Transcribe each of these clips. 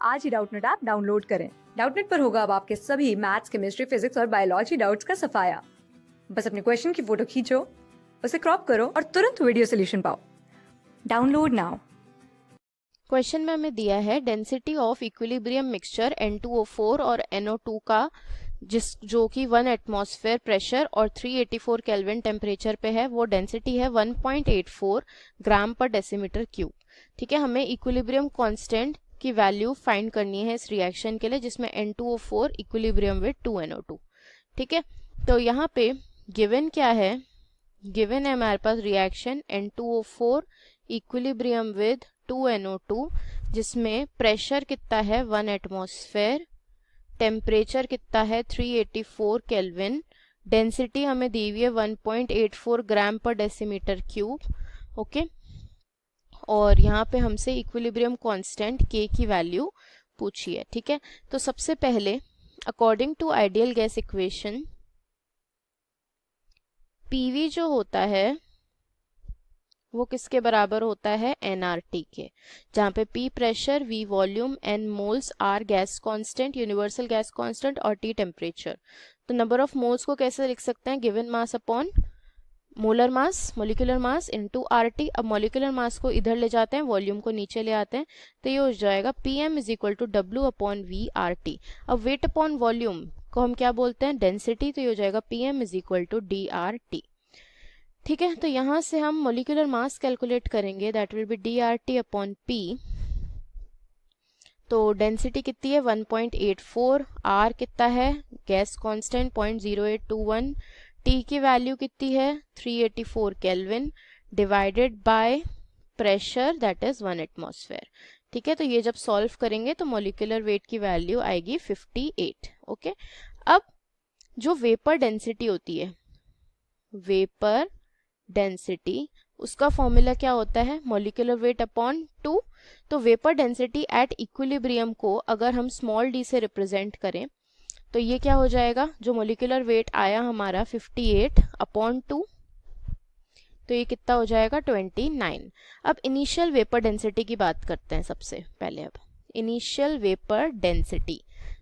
आज ही Doubtnut app download करें। Doubtnut पर होगा अब आपके सभी मैथ्स, केमिस्ट्री, फिजिक्स और बायोलॉजी डाउट्स का सफाया। बस अपने क्वेश्चन की फोटो खींचो, उसे क्रॉप करो और तुरंत वीडियो सोल्यूशन पाओ। Download now. क्वेश्चन में हमें दिया है density of equilibrium mixture N2O4 और NO2 का जो कि 1 एटमॉस्फेयर प्रेशर और 384 केल्विन टेम्परेचर पे है, वो डेंसिटी है 1.84 ग्राम पर डेसीमीटर क्यूब। ठीक है, हमें इक्विलिब्रियम कांस्टेंट की वैल्यू फाइंड करनी है इस रिएक्शन के लिए, जिसमें N2O4 इक्विलिब्रियम विद 2NO2। ठीक है, तो यहाँ पे गिवन क्या है, गिवन है हमारे पास reaction N2O4 equilibrium with 2NO2, जिसमें प्रेशर कितना है 1 एटमॉस्फेयर, टेम्परेचर कितना है 384 केल्विन, डेंसिटी हमें दी हुई है 1.84 ग्राम पर डेसीमीटर क्यूब। ओके, और यहाँ पे हमसे इक्विलिब्रियम कांस्टेंट K की वैल्यू पूछी है। ठीक है, तो सबसे पहले according to ideal gas equation PV जो होता है वो किसके बराबर होता है, nRT के, जहाँ पे P pressure, V volume, N moles, R gas constant, universal gas constant और T टेम्परेचर। तो नंबर ऑफ मोल्स को कैसे लिख सकते हैं, given mass upon molar mass, molecular mass into RT। अब मोलिकुलर मास को इधर ले जाते हैं, वॉल्यूम को नीचे ले आते हैं, तो ये हो जाएगा PM is equal to W upon V RT। अब वेट अपॉन वॉल्यूम को हम क्या बोलते हैं, डेंसिटी, तो ये हो जाएगा PM is equal to DRT। ठीक है, तो यहाँ से हम मोलिकुलर मास कैलकुलेट करेंगे, that will be DRT upon P। तो डेंसिटी कितनी है 1.84, R कितना है, गैस कांस्टेंट 0.0821, T की वैल्यू कितनी है 384 kelvin, divided by pressure that is 1 atmosphere. ठीक है, तो ये जब सॉल्व करेंगे तो मोलिकुलर वेट की वैल्यू आएगी 58। ओके, अब जो वेपर डेंसिटी होती है, वेपर डेंसिटी, उसका फॉर्मूला क्या होता है, मोलिकुलर वेट अपॉन 2। तो वेपर डेंसिटी एट इक्विलिब्रियम को अगर हम स्मॉल d से रिप्रेजेंट करें तो ये क्या हो जाएगा, जो मोलिकुलर वेट आया हमारा 58 अपॉन 2, तो ये कितना हो जाएगा 29। अब इनिशियल वेपर डेंसिटी की बात करते हैं सबसे पहले। अब इनिशियल वेपर डेंसिटी,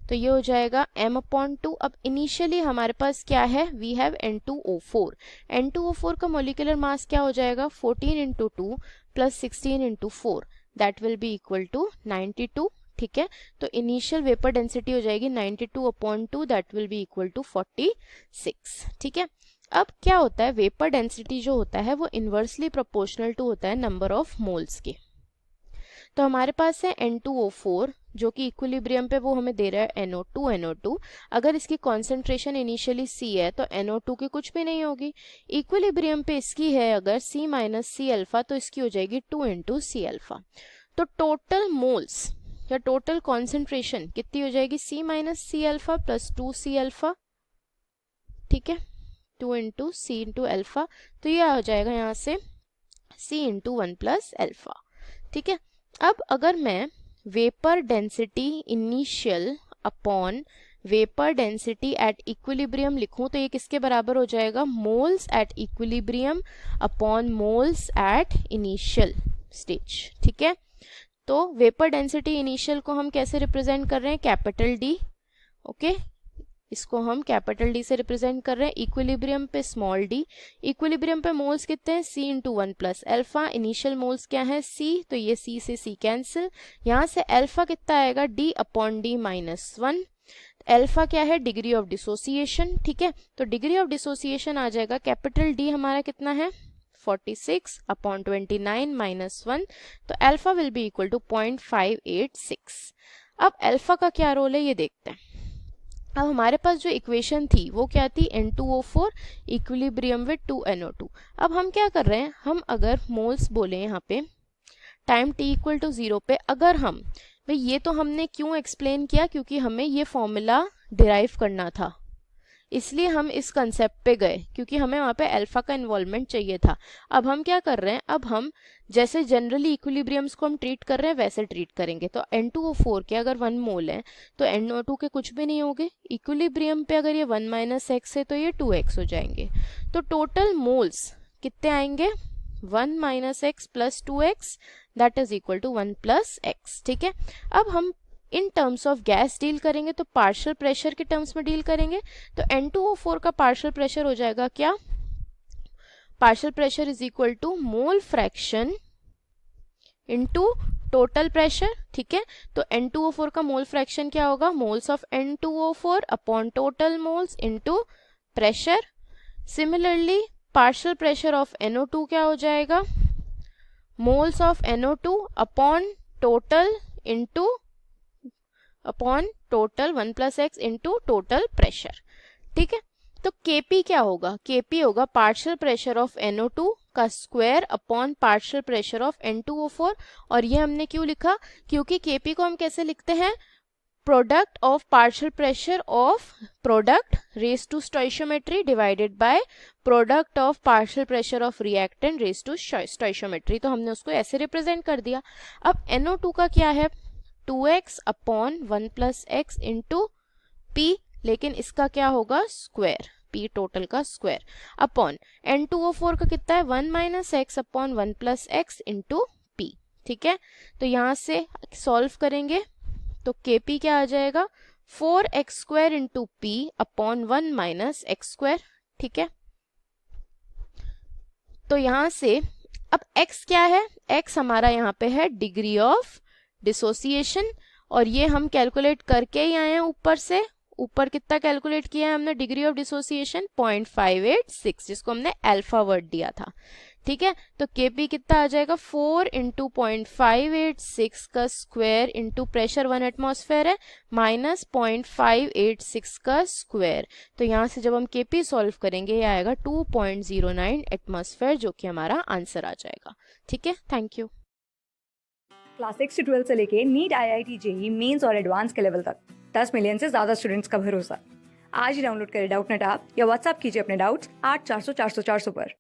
तो ये हो जाएगा m अपॉन 2। अब इनिशियली हमारे पास क्या है, वी हैव N2O4। N2O4 का मोलिकुलर मास क्या हो जाएगा 14 into 2 plus 16 into 4, that will be equal to 92। ठीक है, तो इनिशियल वेपर डेंसिटी हो जाएगी 92 upon 2, that will be equal to 46। ठीक है, अब क्या होता है, वेपर डेंसिटी जो होता है वो इनवर्सली प्रोपोर्शनल टू होता है नंबर ऑफ मोल्स के। तो हमारे पास है N2O4 जो कि इक्विलिब्रियम पे वो हमें दे रहा है NO2। अगर इसकी कॉन्सेंट्रेशन इनिशियली C है तो NO2 की कुछ भी नहीं होगी। इक्विलिब्रियम पे इसकी है अगर C माइनस C अल्फा, तो इसकी हो जाएगी 2 इंटू C अल्फा। तो टोटल मोल्स या टोटल कॉन्सेंट्रेशन कितनी हो जाएगी, C minus C alpha plus 2C alpha. ठीक है, 2 इंटू C इंटू अल्फा, तो ये हो जाएगा यहाँ से C इंटू 1 प्लस अल्फा। ठीक है, अब अगर मैं vapour density initial upon vapour density at equilibrium लिखूं तो ये किसके बराबर हो जाएगा, moles at equilibrium upon moles at initial stage. ठीक है, तो वेपर डेंसिटी इनिशियल को हम कैसे रिप्रेजेंट कर रहे हैं, कैपिटल D। ओके, इसको हम कैपिटल D से रिप्रेजेंट कर रहे हैं। इक्विलिब्रियम पे स्मॉल d, इक्विलिब्रियम पे मोल्स कितने हैं C into 1 plus alpha, initial moles क्या है C, तो ये C से C कैंसिल, यहाँ से अल्फा कितना आएगा D upon D minus 1। Alpha क्या है, डिग्री ऑफ डिसोसिएशन। ठीक है, तो डिग्री ऑफ डिसोसिएशन आ जाएगा, कैपिटल D हमारा कितना है 46 अपॉन 29 माइनस 1, तो alpha will be equal to 0.586। अब अल्फा का क्या रोल है ये देखते हैं। अब हमारे पास जो इक्वेशन थी वो क्या थी, N2O4 इक्विलिब्रियम विद 2NO2। अब हम क्या कर रहे हैं, हम अगर मोल्स बोले यहाँ पे टाइम t इक्वल टू 0 पे, अगर हम भाई ये तो हमने क्यों एक्सप्लेन किया, क्योंकि हमें ये फॉर्मूला डिराइव करना था, इसलिए हम इस कंसेप्ट पे गए, क्योंकि हमें वहाँ पे अल्फा का इन्वॉल्वमेंट चाहिए था। अब हम क्या कर रहे हैं, अब हम जैसे जनरली इक्विलिब्रियम्स को हम ट्रीट कर रहे हैं वैसे ट्रीट करेंगे। तो N2O4 के अगर 1 मोल है तो NO2 के कुछ भी नहीं होंगे, इक्विलिब्रियम पे अगर ये 1 माइनस एक्स है तो ये 2x हो जाएंगे। तो टोटल मोल्स कितने आएंगे, 1 minus x plus 2x that is equal to 1 plus x. ठीक है, अब हम in terms of gas deal करेंगे तो पार्शियल प्रेशर के टर्म्स में डील करेंगे। तो N2O4 का पार्शियल प्रेशर हो जाएगा क्या, partial pressure is equal to mole fraction into total pressure. ठीक है, तो N2O4 का मोल फ्रैक्शन क्या होगा, moles of N2O4 upon total moles into pressure. Similarly partial pressure of NO2 क्या हो जाएगा, moles of NO2 upon total into upon total 1 + x into total pressure. ठीक है, तो Kp क्या होगा, Kp होगा पार्शियल प्रेशर ऑफ NO2 का square upon partial pressure of N2O4। और ये हमने क्यों लिखा, क्योंकि Kp को हम कैसे लिखते हैं, product of partial pressure of product raise to stoichiometry divided by product of partial pressure of reactant raise to stoichiometry. तो हमने उसको ऐसे रिप्रेजेंट कर दिया। अब NO2 का क्या है, 2x upon 1 + x into P, लेकिन इसका क्या होगा स्क्वायर, P टोटल का स्क्वायर अपॉन N2O4 का कितना है 1 - x upon 1 + x into P। ठीक है, तो यहाँ से सॉल्व करेंगे तो Kp क्या आ जाएगा 4x² into P upon 1 - x²। ठीक है, तो यहाँ से अब x क्या है, x हमारा यहाँ पे है डिग्री ऑफ डिसोसिएशन, और ये हम कैलकुलेट करके ही आए हैं ऊपर से। ऊपर कितना कैलकुलेट किया है हमने, डिग्री ऑफ डिसोसिएशन 0.586, जिसको हमने अल्फा वर्ड दिया था। ठीक है, तो Kp कितना आ जाएगा 4 इंटू 0.586 का स्क्वायर इंटू प्रेशर 1 एटमॉस्फेयर है माइनस 0.586 का स्क्वायर। तो यहाँ से जब हम Kp सॉल्व करेंगे ये आएगा 2.09 एटमॉस्फेयर, जो कि हमारा आंसर आ जाएगा। ठीक है, थैंक यू। क्लास 6 से 12 से लेके नीट, IIT, JEE मेंस और एडवांस के लेवल तक 10 मिलियन से ज्यादा स्टूडेंट्स का भरोसा। आज ही डाउनलोड करें डाउटनेट ऐप या व्हाट्सएप कीजिए अपने डाउट्स 8400 400 400 पर।